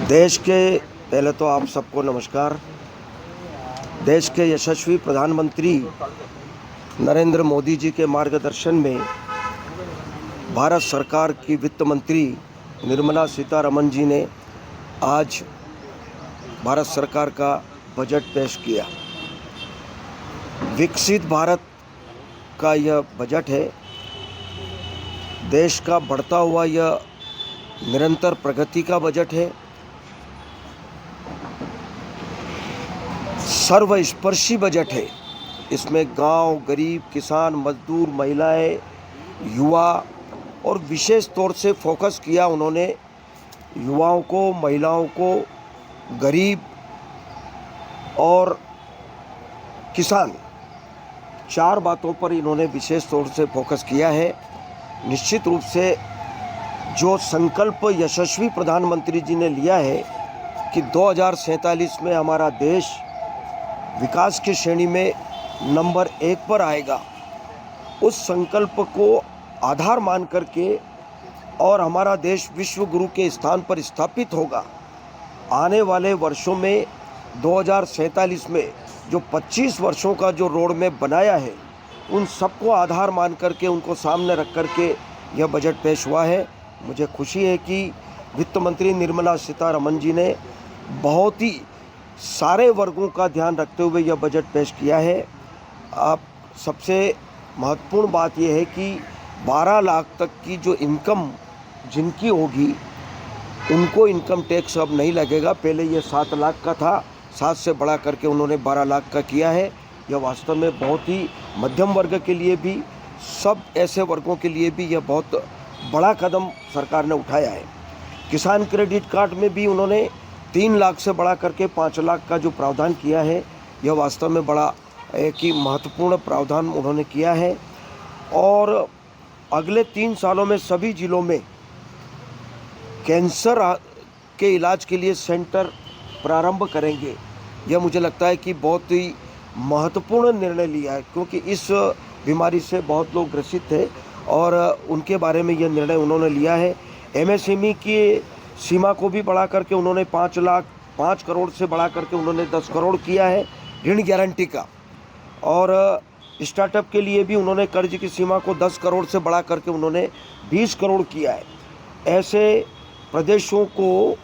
देश के पहले तो आप सबको नमस्कार। देश के यशस्वी प्रधानमंत्री नरेंद्र मोदी जी के मार्गदर्शन में भारत सरकार की वित्त मंत्री निर्मला सीतारमण जी ने आज भारत सरकार का बजट पेश किया। विकसित भारत का यह बजट है। देश का बढ़ता हुआ यह निरंतर प्रगति का बजट है। सर्वस्पर्शी बजट है। इसमें गांव, गरीब, किसान, मजदूर, महिलाएं, युवा और विशेष तौर से फोकस किया उन्होंने युवाओं को, महिलाओं को, गरीब और किसान, चार बातों पर इन्होंने विशेष तौर से फोकस किया है। निश्चित रूप से जो संकल्प यशस्वी प्रधानमंत्री जी ने लिया है कि 2047 में हमारा देश विकास की श्रेणी में नंबर 1 पर आएगा, उस संकल्प को आधार मान करके और हमारा देश विश्व गुरु के स्थान पर स्थापित होगा। आने वाले वर्षों में 2047 में जो 25 वर्षों का जो रोड मैप बनाया है, उन सबको आधार मान करके उनको सामने रख करके यह बजट पेश हुआ है। मुझे खुशी है कि वित्त मंत्री निर्मला सीतारमण जी ने बहुत ही सारे वर्गों का ध्यान रखते हुए यह बजट पेश किया है। अब सबसे महत्वपूर्ण बात यह है कि 12 लाख तक की जो इनकम जिनकी होगी उनको इनकम टैक्स अब नहीं लगेगा। पहले ये 7 लाख का था, 7 से बढ़ा करके उन्होंने 12 लाख का किया है। यह वास्तव में बहुत ही मध्यम वर्ग के लिए भी, सब ऐसे वर्गों के लिए भी यह बहुत बड़ा कदम सरकार ने उठाया है। किसान क्रेडिट कार्ड में भी उन्होंने 3 लाख से बढ़ा करके 5 लाख का जो प्रावधान किया है, यह वास्तव में बड़ा एक ही महत्वपूर्ण प्रावधान उन्होंने किया है। और अगले 3 सालों में सभी जिलों में कैंसर के इलाज के लिए सेंटर प्रारंभ करेंगे। यह मुझे लगता है कि बहुत ही महत्वपूर्ण निर्णय लिया है, क्योंकि इस बीमारी से बहुत लोग ग्रसित थे और उनके बारे में यह निर्णय उन्होंने लिया है। एमएसएमई की सीमा को भी बढ़ा करके उन्होंने 5 करोड़ से बढ़ा करके उन्होंने 10 करोड़ किया है ऋण गारंटी का। और स्टार्टअप के लिए भी उन्होंने कर्ज की सीमा को 10 करोड़ से बढ़ा करके उन्होंने 20 करोड़ किया है। ऐसे प्रदेशों को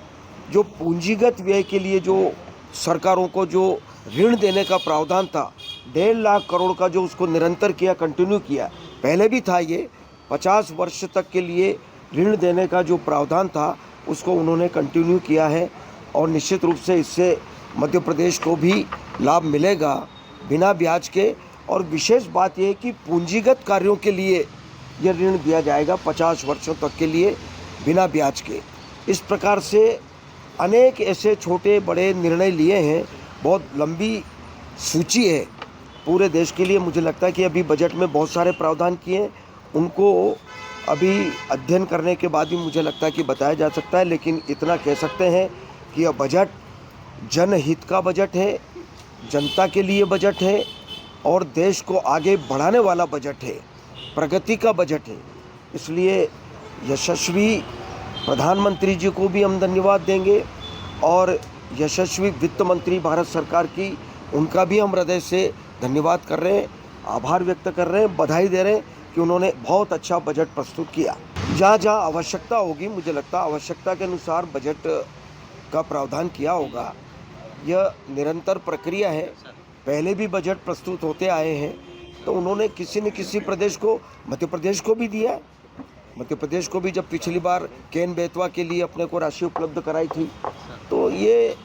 जो पूंजीगत व्यय के लिए जो सरकारों को जो ऋण देने का प्रावधान था, 1.5 लाख करोड़ का जो उसको निरंतर किया, कंटिन्यू किया। पहले भी था ये 50 वर्ष तक के लिए ऋण देने का जो प्रावधान था, उसको उन्होंने कंटिन्यू किया है। और निश्चित रूप से इससे मध्य प्रदेश को भी लाभ मिलेगा बिना ब्याज के। और विशेष बात यह है कि पूंजीगत कार्यों के लिए यह ऋण दिया जाएगा 50 वर्षों तक के लिए बिना ब्याज के। इस प्रकार से अनेक ऐसे छोटे बड़े निर्णय लिए हैं। बहुत लंबी सूची है पूरे देश के लिए। मुझे लगता है कि अभी बजट में बहुत सारे प्रावधान किए हैं, उनको अभी अध्ययन करने के बाद ही मुझे लगता है कि बताया जा सकता है। लेकिन इतना कह सकते हैं कि यह बजट जनहित का बजट है, जनता के लिए बजट है और देश को आगे बढ़ाने वाला बजट है, प्रगति का बजट है। इसलिए यशस्वी प्रधानमंत्री जी को भी हम धन्यवाद देंगे और यशस्वी वित्त मंत्री भारत सरकार की, उनका भी हम हृदय से धन्यवाद कर रहे हैं, आभार व्यक्त कर रहे हैं, बधाई दे रहे हैं कि उन्होंने बहुत अच्छा बजट प्रस्तुत किया। जहाँ जहाँ आवश्यकता होगी, मुझे लगता है आवश्यकता के अनुसार बजट का प्रावधान किया होगा। यह निरंतर प्रक्रिया है। पहले भी बजट प्रस्तुत होते आए हैं, तो उन्होंने किसी न किसी प्रदेश को, मध्य प्रदेश को भी दिया है। मध्य प्रदेश को भी जब पिछली बार केन बेतवा के लिए अपने को राशि उपलब्ध कराई थी, तो ये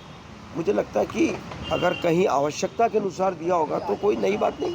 मुझे लगता है कि अगर कहीं आवश्यकता के अनुसार दिया होगा तो कोई नई बात नहीं।